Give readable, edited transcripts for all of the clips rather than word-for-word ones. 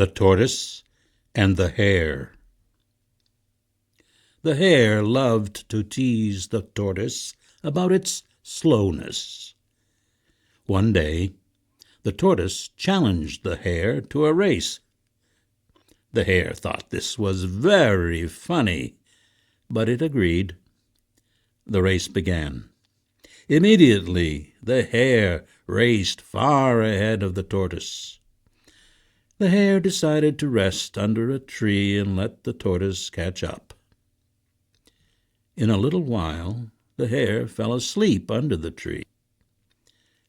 The Tortoise and the Hare. The Hare loved to tease the Tortoise about its slowness. One day, the Tortoise challenged the Hare to a race. The Hare thought this was very funny, but it agreed. The race began. Immediately, the Hare raced far ahead of the Tortoise. The Hare decided to rest under a tree and let the Tortoise catch up. In a little while, the Hare fell asleep under the tree.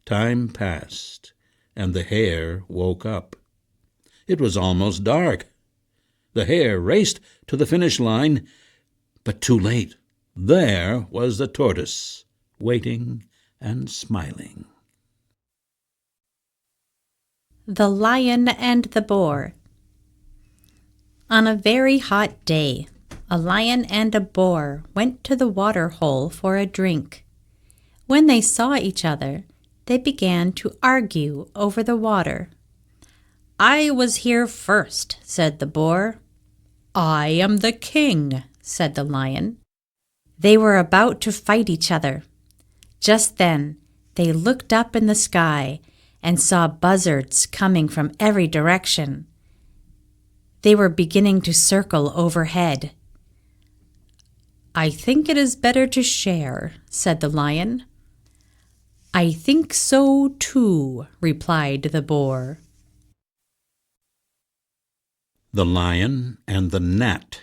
Time passed, and the Hare woke up. It was almost dark. The Hare raced to the finish line, but too late. There was the Tortoise, waiting and smiling. The Lion and the Boar. On a very hot day, a lion and a boar went to the water hole for a drink. When they saw each other, they began to argue over the water. "I was here first," said the boar. "I am the king," said the lion. They were about to fight each other. Just then, they looked up in the sky and saw buzzards coming from every direction. They were beginning to circle overhead. "I think it is better to share," said the lion. "I think so too," replied the boar. The Lion and the Gnat.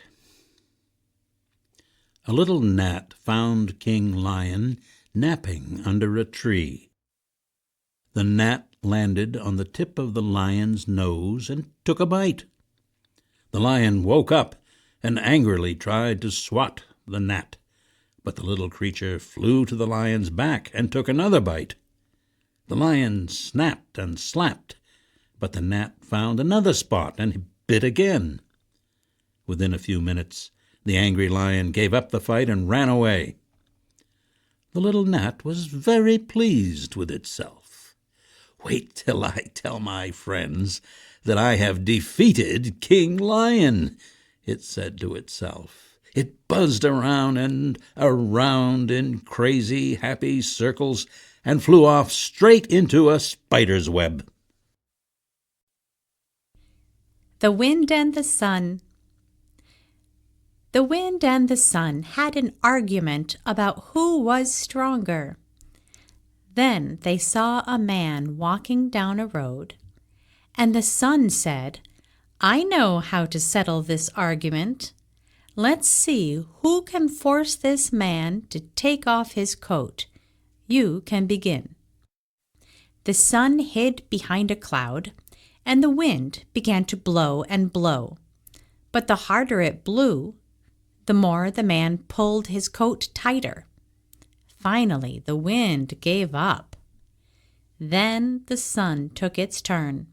A little gnat found King Lion napping under a tree. The gnat landed on the tip of the lion's nose and took a bite. The lion woke up and angrily tried to swat the gnat, but the little creature flew to the lion's back and took another bite. The lion snapped and slapped, but the gnat found another spot and bit again. Within a few minutes, the angry lion gave up the fight and ran away. The little gnat was very pleased with itself. "Wait till I tell my friends that I have defeated King Lion," it said to itself. It buzzed around and around in crazy, happy circles and flew off straight into a spider's web. The Wind and the Sun. The wind and the sun had an argument about who was stronger. Then they saw a man walking down a road, and the sun said, "I know how to settle this argument. Let's see who can force this man to take off his coat. You can begin." The sun hid behind a cloud, and the wind began to blow and blow. But the harder it blew, the more the man pulled his coat tighter. Finally, the wind gave up. Then the sun took its turn.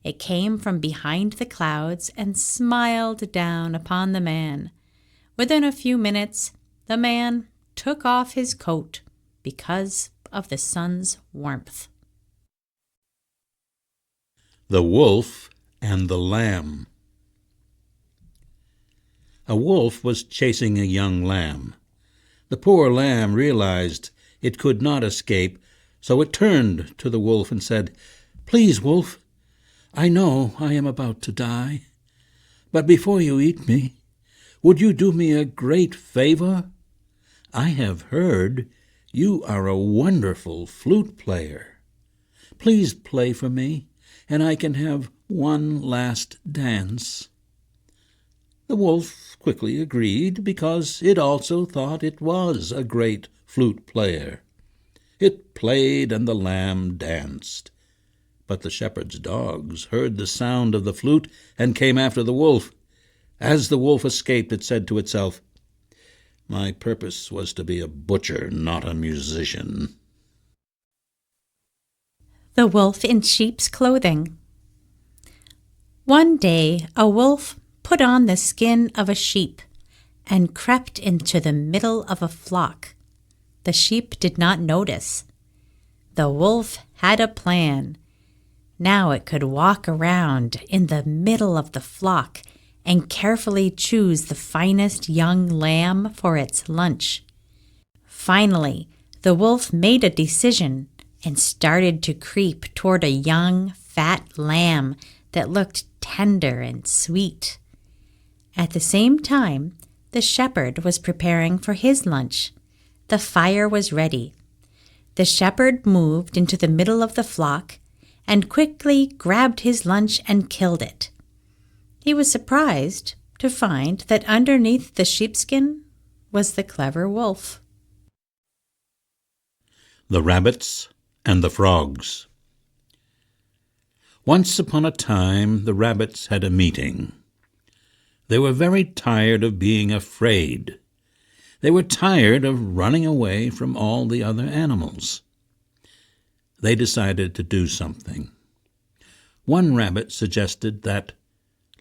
It came from behind the clouds and smiled down upon the man. Within a few minutes, the man took off his coat because of the sun's warmth. The Wolf and the Lamb. A wolf was chasing a young lamb. The poor lamb realized it could not escape, so it turned to the wolf and said, "Please, wolf, I know I am about to die, but before you eat me, would you do me a great favor? I have heard you are a wonderful flute player. Please play for me, and I can have one last dance." The wolf quickly agreed, because it also thought it was a great flute player. It played and the lamb danced. But the shepherd's dogs heard the sound of the flute and came after the wolf. As the wolf escaped, it said to itself, "My purpose was to be a butcher, not a musician." The Wolf in Sheep's Clothing. One day a wolf put on the skin of a sheep and crept into the middle of a flock. The sheep did not notice. The wolf had a plan. Now it could walk around in the middle of the flock and carefully choose the finest young lamb for its lunch. Finally, the wolf made a decision and started to creep toward a young, fat lamb that looked tender and sweet. At the same time, the shepherd was preparing for his lunch. The fire was ready. The shepherd moved into the middle of the flock and quickly grabbed his lunch and killed it. He was surprised to find that underneath the sheepskin was the clever wolf. The Rabbits and the Frogs. Once upon a time, the rabbits had a meeting. They were very tired of being afraid. They were tired of running away from all the other animals. They decided to do something. One rabbit suggested that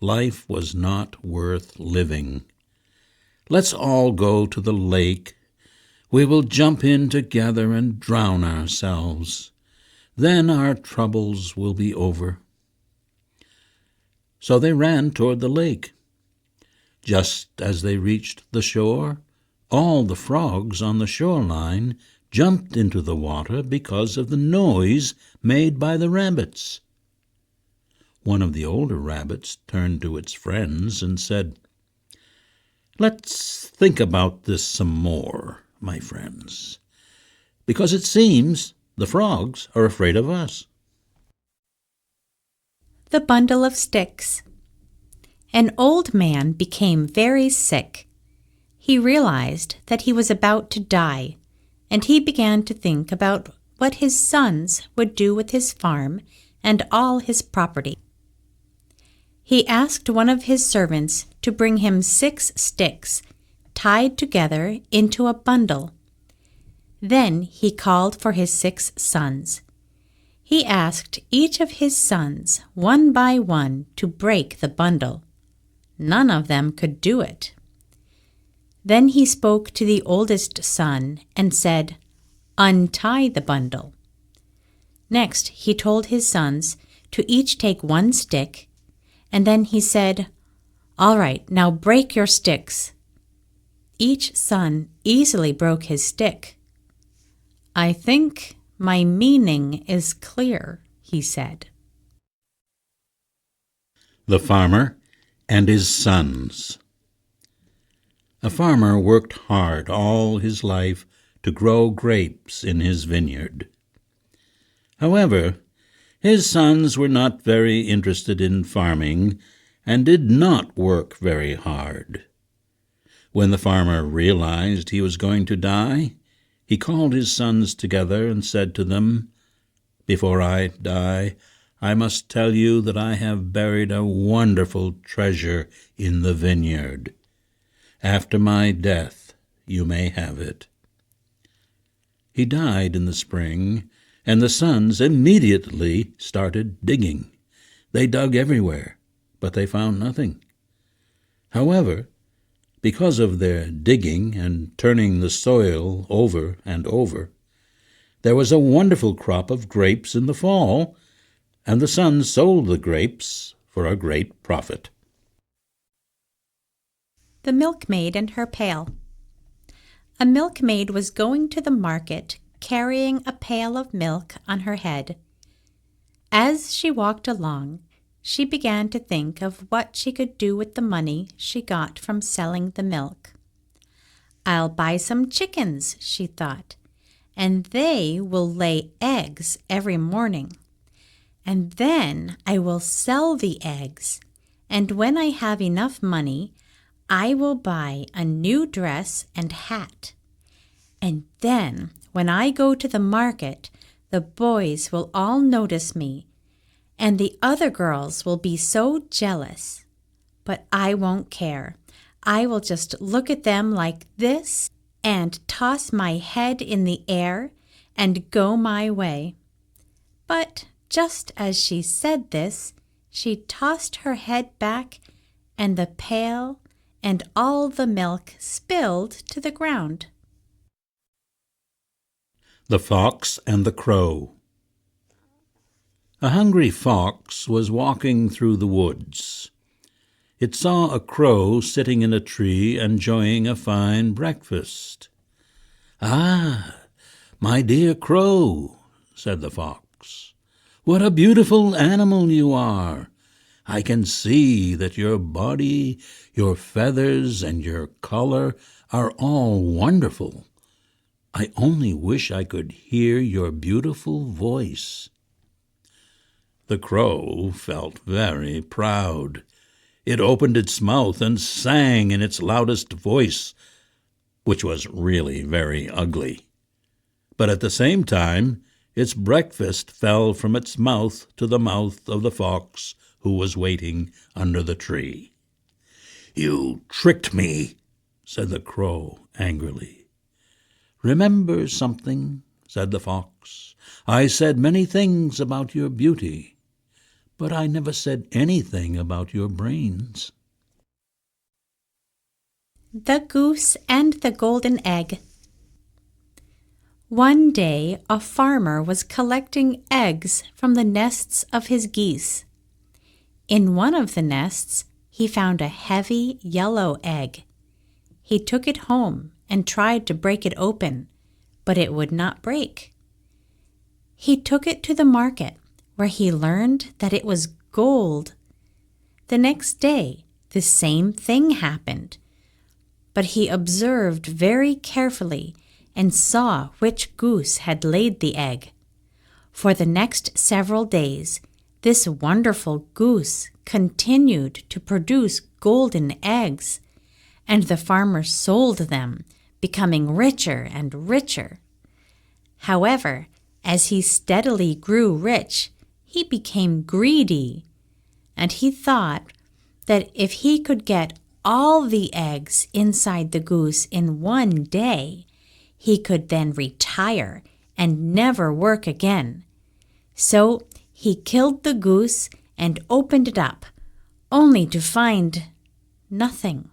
life was not worth living. Let's all go to the lake. We will jump in together and drown ourselves. Then our troubles will be over. So they ran toward the lake. Just as they reached the shore, all the frogs on the shoreline jumped into the water because of the noise made by the rabbits. One of the older rabbits turned to its friends and said, "Let's think about this some more, my friends, because it seems the frogs are afraid of us." The Bundle of Sticks. An old man became very sick. He realized that he was about to die, and he began to think about what his sons would do with his farm and all his property. He asked one of his servants to bring him 6 sticks tied together into a bundle. Then he called for his 6 sons. He asked each of his sons, one by one, to break the bundle. None of them could do it. Then he spoke to the oldest son and said, "Untie the bundle." Next, he told his sons to each take 1 stick, and then he said, "All right, now break your sticks." Each son easily broke his stick. "I think my meaning is clear," he said. The Farmer and his Sons. A farmer worked hard all his life to grow grapes in his vineyard. However, his sons were not very interested in farming and did not work very hard. When the farmer realized he was going to die, he called his sons together and said to them, "Before I die, I must tell you that I have buried a wonderful treasure in the vineyard. After my death, you may have it." He died in the spring, and the sons immediately started digging. They dug everywhere, but they found nothing. However, because of their digging and turning the soil over and over, there was a wonderful crop of grapes in the fall, and the sons sold the grapes for a great profit. The Milkmaid and her pail. A milkmaid was going to the market carrying a pail of milk on her head. As she walked along, she began to think of what she could do with the money she got from selling the milk. "I'll buy some chickens," she thought, "and they will lay eggs every morning. And then I will sell the eggs, and when I have enough money, I will buy a new dress and hat. And then, when I go to the market, the boys will all notice me, and the other girls will be so jealous. But I won't care. I will just look at them like this and toss my head in the air and go my way." But just as she said this, she tossed her head back, and the pail and all the milk spilled to the ground. The Fox and the Crow. A hungry fox was walking through the woods. It saw a crow sitting in a tree enjoying a fine breakfast. "Ah, my dear crow," said the fox, "what a beautiful animal you are! I can see that your body, your feathers, and your color are all wonderful. I only wish I could hear your beautiful voice." The crow felt very proud. It opened its mouth and sang in its loudest voice, which was really very ugly. But at the same time, its breakfast fell from its mouth to the mouth of the fox who was waiting under the tree. "You tricked me," said the crow angrily. "Remember something," said the fox. "I said many things about your beauty, but I never said anything about your brains." The Goose and the Golden Egg. One day a farmer was collecting eggs from the nests of his geese. In one of the nests he found a heavy yellow egg. He took it home and tried to break it open, but it would not break. He took it to the market, where he learned that it was gold. The next day the same thing happened, but he observed very carefully and saw which goose had laid the egg. For the next several days, this wonderful goose continued to produce golden eggs, and the farmer sold them, becoming richer and richer. However, as he steadily grew rich, he became greedy, and he thought that if he could get all the eggs inside the goose in one day, he could then retire and never work again. So he killed the goose and opened it up, only to find nothing.